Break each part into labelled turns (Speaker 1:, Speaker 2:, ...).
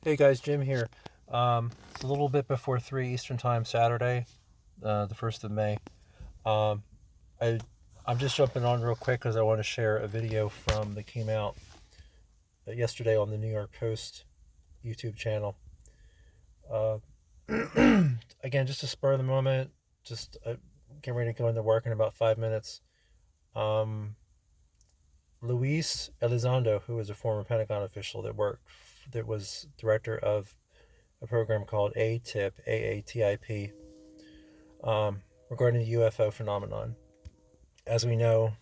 Speaker 1: Hey guys, Jim here. It's a little bit before 3 Eastern Time Saturday, the 1st of May. Um, I, I'm just jumping on real quick because I want to share a video that came out yesterday on the New York Post YouTube channel. Uh, Again, just to spur the moment, just getting ready to go into work in about 5 minutes. Luis Elizondo, who is a former Pentagon official that was director of a program called AATIP, regarding the UFO phenomenon. As we know,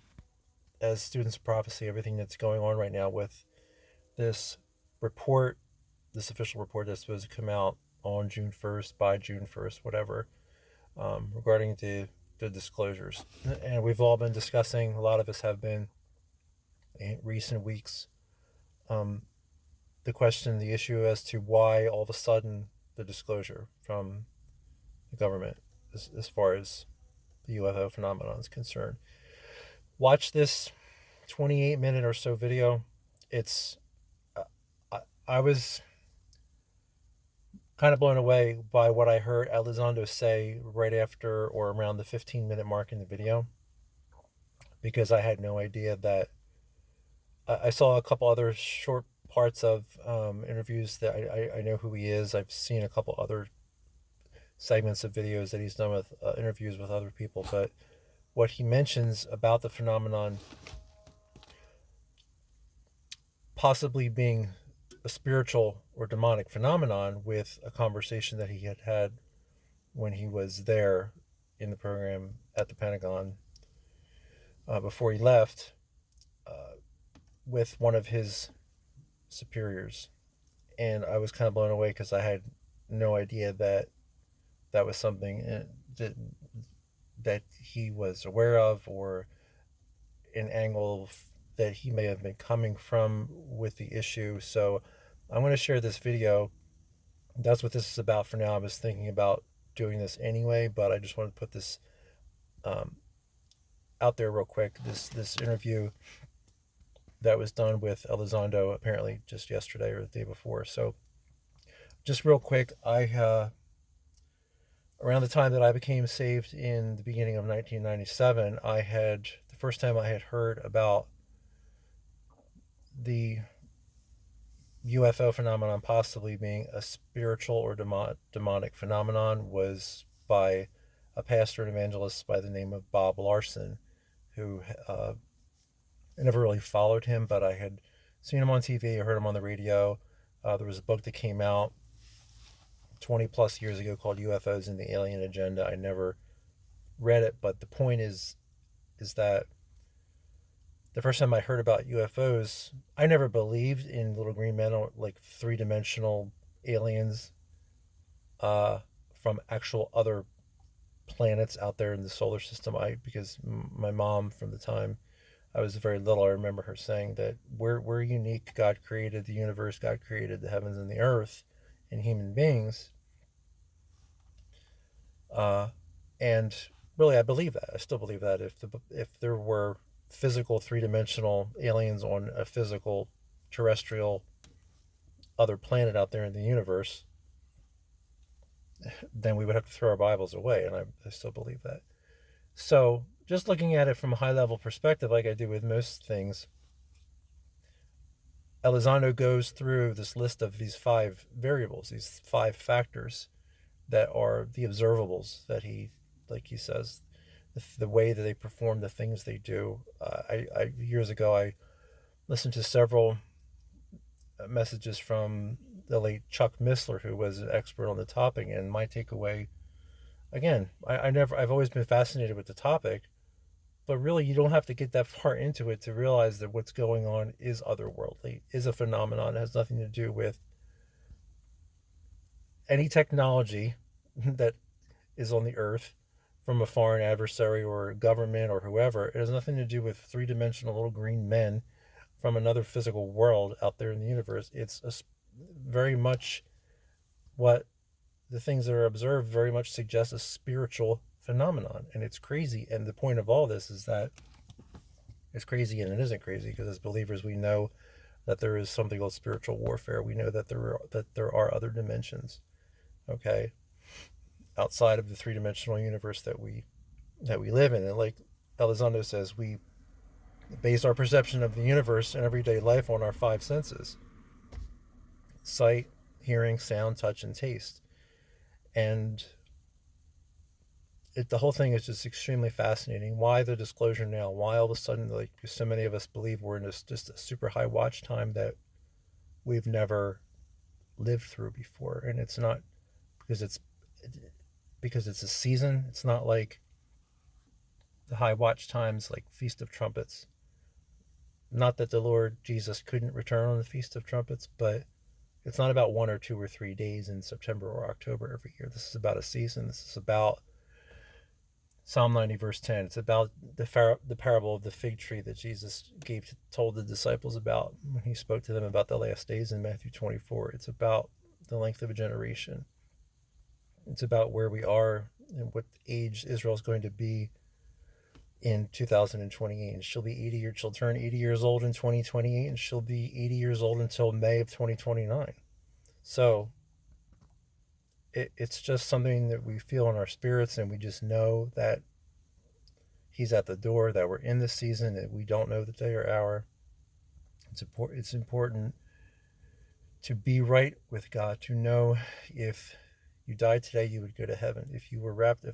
Speaker 1: as students of prophecy, everything that's going on right now with this report, this official report that's supposed to come out on June 1st, by June 1st, whatever, regarding the disclosures. And we've all been discussing, a lot of us have been in recent weeks, the issue as to why all of a sudden the disclosure from the government as far as the UFO phenomenon is concerned. Watch this 28-minute or so video. It's I was kind of blown away by what I heard Elizondo say right after or around the 15-minute mark in the video, because I had no idea that I saw a couple other short parts of interviews that I know who he is. I've seen a couple other segments of videos that he's done with interviews with other people, but what he mentions about the phenomenon possibly being a spiritual or demonic phenomenon, with a conversation that he had had when he was there in the program at the Pentagon before he left, with one of his superiors. And I was kind of blown away because I had no idea that that was something that he was aware of, or an angle that he may have been coming from with the issue. So I'm going to share this video. That's what this is about for now. I was thinking about doing this anyway, but I just wanted to put this out there real quick. This interview that was done with Elizondo apparently just yesterday or the day before. So just real quick, around the time that I became saved in the beginning of 1997, the first time I had heard about the UFO phenomenon possibly being a spiritual or demonic phenomenon was by a pastor and evangelist by the name of Bob Larson, who I never really followed him, but I had seen him on TV, I heard him on the radio. There was a book that came out 20 plus years ago called UFOs and the Alien Agenda. I never read it, but the point is that the first time I heard about UFOs, I never believed in little green men or like three-dimensional aliens from actual other planets out there in the solar system. Because my mom, from the time I was very little, I remember her saying that we're unique. God created the universe. God created the heavens and the earth and human beings. And really, I believe that. I still believe that if there were physical three-dimensional aliens on a physical terrestrial other planet out there in the universe, then we would have to throw our Bibles away, and I still believe that. So just looking at it from a high-level perspective, like I do with most things, Elizondo goes through this list of these 5 variables, these 5 factors that are the observables that he says, the way that they perform the things they do. Years ago, I listened to several messages from the late Chuck Missler, who was an expert on the topic. And my takeaway, again, I've always been fascinated with the topic, but really you don't have to get that far into it to realize that what's going on is otherworldly, is a phenomenon. It has nothing to do with any technology that is on the earth from a foreign adversary or government or whoever. It has nothing to do with three-dimensional little green men from another physical world out there in the universe. It's very much what the things that are observed very much suggest a spiritual phenomenon, and it's crazy. And the point of all this is that it's crazy and it isn't crazy, because as believers we know that there is something called spiritual warfare. We know that there are other dimensions, okay, outside of the three-dimensional universe that we live in. And like Elizondo says, we base our perception of the universe and everyday life on our five senses: sight, hearing, sound, touch, and taste. And the whole thing is just extremely fascinating. Why the disclosure now? Why all of a sudden, like so many of us believe we're in this just a super high watch time that we've never lived through before? And it's not because it's a season. It's not like the high watch times like Feast of Trumpets. Not that the Lord Jesus couldn't return on the Feast of Trumpets, but it's not about 1 or 2 or 3 days in September or October every year. This is about a season. This is about Psalm 90, verse 10. It's about the parable of the fig tree that Jesus told the disciples about when he spoke to them about the last days in Matthew 24. It's about the length of a generation. It's about where we are and what age Israel is going to be in 2028. And she'll turn 80 years old in 2028, and she'll be 80 years old until May of 2029. So it's just something that we feel in our spirits, and we just know that he's at the door, that we're in this season, that we don't know the day or hour. It's important to be right with God, to know if you died today, you would go to heaven. If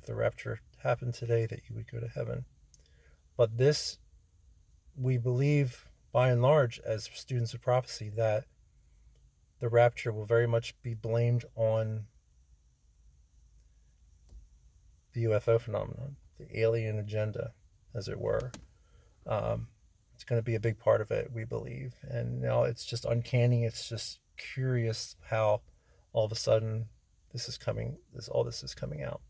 Speaker 1: the rapture happened today, that you would go to heaven. But this, we believe, by and large, as students of prophecy, that the rapture will very much be blamed on the UFO phenomenon, the alien agenda, as it were. It's going to be a big part of it, we believe. And now it's just uncanny. It's just curious how all of a sudden all this is coming out.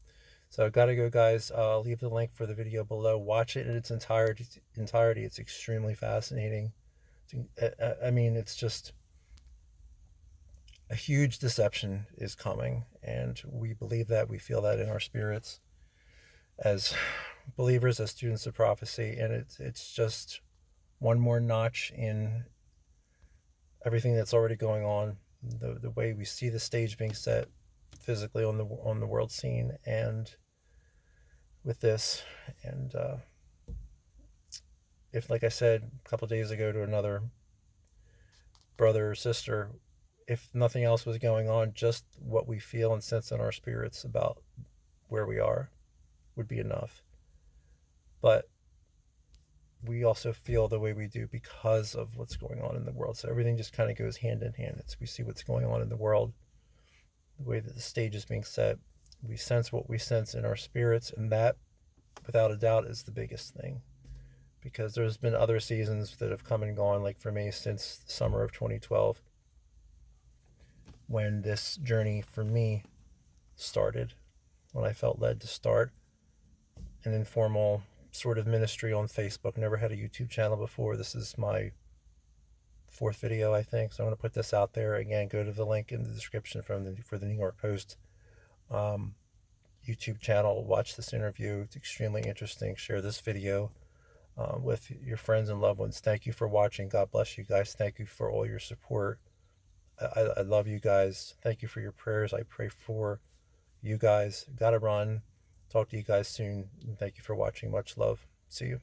Speaker 1: So gotta go, guys. I'll leave the link for the video below. Watch it in its entirety. It's extremely fascinating. It's just a huge deception is coming, and we believe that. We feel that in our spirits as believers, as students of prophecy, and it's just one more notch in everything that's already going on. The way we see the stage being set physically on the world scene, and with this, and if, like I said a couple of days ago to another brother or sister, if nothing else was going on, just what we feel and sense in our spirits about where we are would be enough. But we also feel the way we do because of what's going on in the world. So everything just kind of goes hand in hand. We see what's going on in the world, the way that the stage is being set. We sense what we sense in our spirits, and that, without a doubt, is the biggest thing. Because there's been other seasons that have come and gone, like for me, since the summer of 2012, when this journey for me started, when I felt led to start an informal sort of ministry on Facebook. Never had a YouTube channel before. This is my 4th video, I think. So I'm going to put this out there. Again, go to the link in the description for the New York Post YouTube channel. Watch this interview. It's extremely interesting. Share this video with your friends and loved ones. Thank you for watching. God bless you guys. Thank you for all your support. I love you guys. Thank you for your prayers. I pray for you guys. Gotta run. Talk to you guys soon. Thank you for watching. Much love. See you.